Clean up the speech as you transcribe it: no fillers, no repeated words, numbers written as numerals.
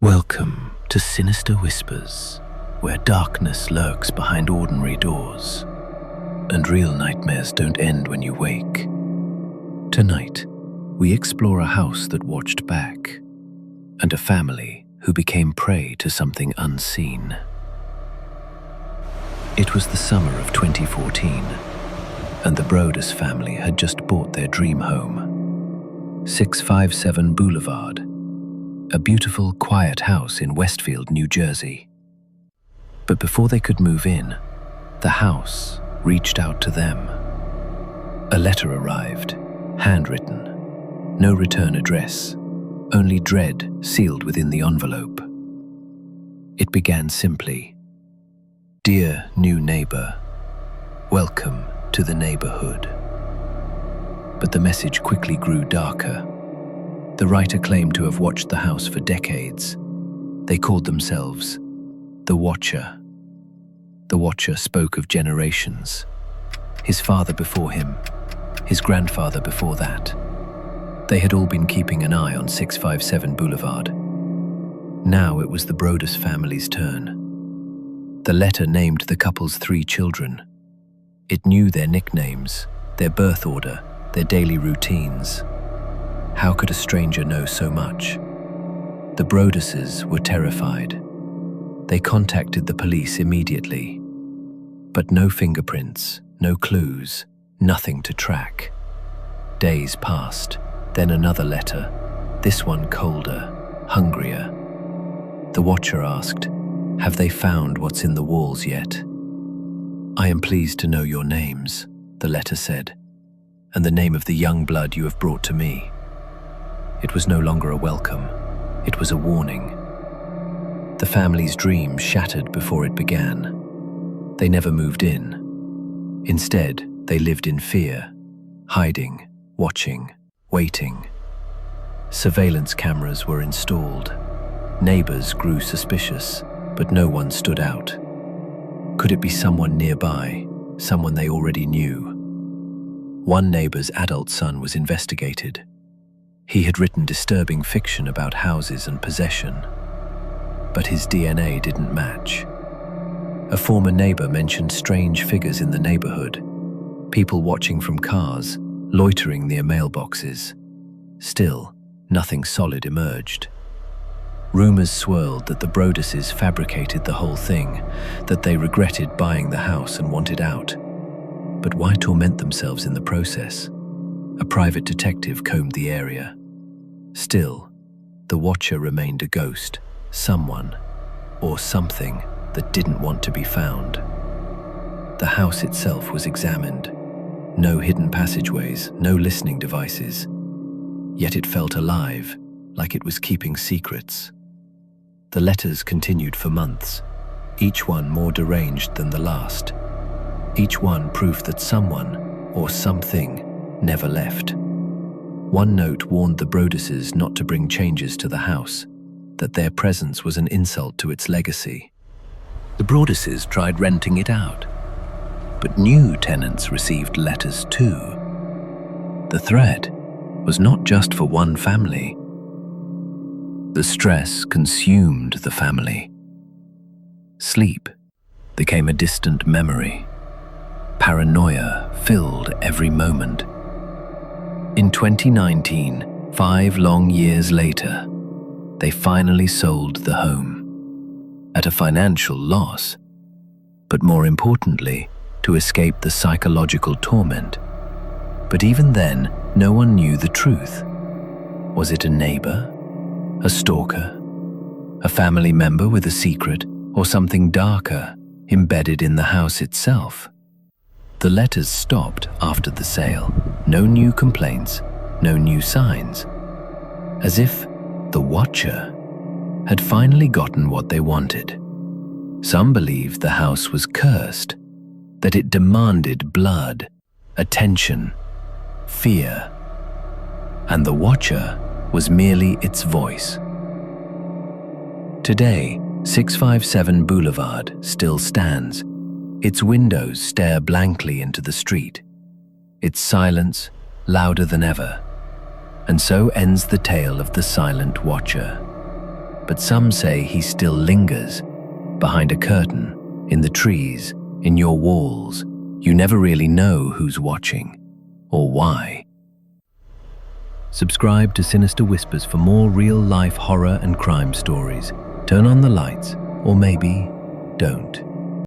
Welcome to Sinister Whispers, where darkness lurks behind ordinary doors, and real nightmares don't end when you wake. Tonight, we explore a house that watched back, and a family who became prey to something unseen. It was the summer of 2014, and the Brodus family had just bought their dream home, 657 Boulevard, a beautiful, quiet house in Westfield, New Jersey. But before they could move in, the house reached out to them. A letter arrived, handwritten, no return address, only dread sealed within the envelope. It began simply, "Dear new neighbor, welcome to the neighborhood." But the message quickly grew darker. The writer claimed to have watched the house for decades. They called themselves the Watcher. The Watcher spoke of generations. His father before him, his grandfather before that. They had all been keeping an eye on 657 Boulevard. Now it was the Brodus family's turn. The letter named the couple's 3 children. It knew their nicknames, their birth order, their daily routines. How could a stranger know so much? The Broduses were terrified. They contacted the police immediately. But no fingerprints, no clues, nothing to track. Days passed, then another letter, this one colder, hungrier. The Watcher asked, "Have they found what's in the walls yet?" "I am pleased to know your names," the letter said, "and the name of the young blood you have brought to me." It was no longer a welcome, it was a warning. The family's dream shattered before it began. They never moved in. Instead, they lived in fear, hiding, watching, waiting. Surveillance cameras were installed. Neighbors grew suspicious, but no one stood out. Could it be someone nearby, someone they already knew? One neighbor's adult son was investigated. He had written disturbing fiction about houses and possession, but his DNA didn't match. A former neighbor mentioned strange figures in the neighborhood, people watching from cars, loitering near mailboxes. Still, nothing solid emerged. Rumors swirled that the Broduses fabricated the whole thing, that they regretted buying the house and wanted out. But why torment themselves in the process? A private detective combed the area. Still, the Watcher remained a ghost, someone, or something that didn't want to be found. The house itself was examined. No hidden passageways, no listening devices. Yet it felt alive, like it was keeping secrets. The letters continued for months, each one more deranged than the last. Each one proof that someone, or something, never left. One note warned the Broduses not to bring changes to the house, that their presence was an insult to its legacy. The Broduses tried renting it out, but new tenants received letters too. The threat was not just for one family. The stress consumed the family. Sleep became a distant memory. Paranoia filled every moment. In 2019, 5 long years later, they finally sold the home. At a financial loss, but more importantly, to escape the psychological torment. But even then, no one knew the truth. Was it a neighbor? A stalker? A family member with a secret? Or something darker, embedded in the house itself? The letters stopped after the sale. No new complaints, no new signs. As if the Watcher had finally gotten what they wanted. Some believed the house was cursed, that it demanded blood, attention, fear, and the Watcher was merely its voice. Today, 657 Boulevard still stands. Its windows stare blankly into the street, its silence louder than ever. And so ends the tale of the silent Watcher. but some say he still lingers behind a curtain, in the trees, in your walls. You never really know who's watching or why. Subscribe to Sinister Whispers for more real-life horror and crime stories. Turn on the lights, or maybe don't.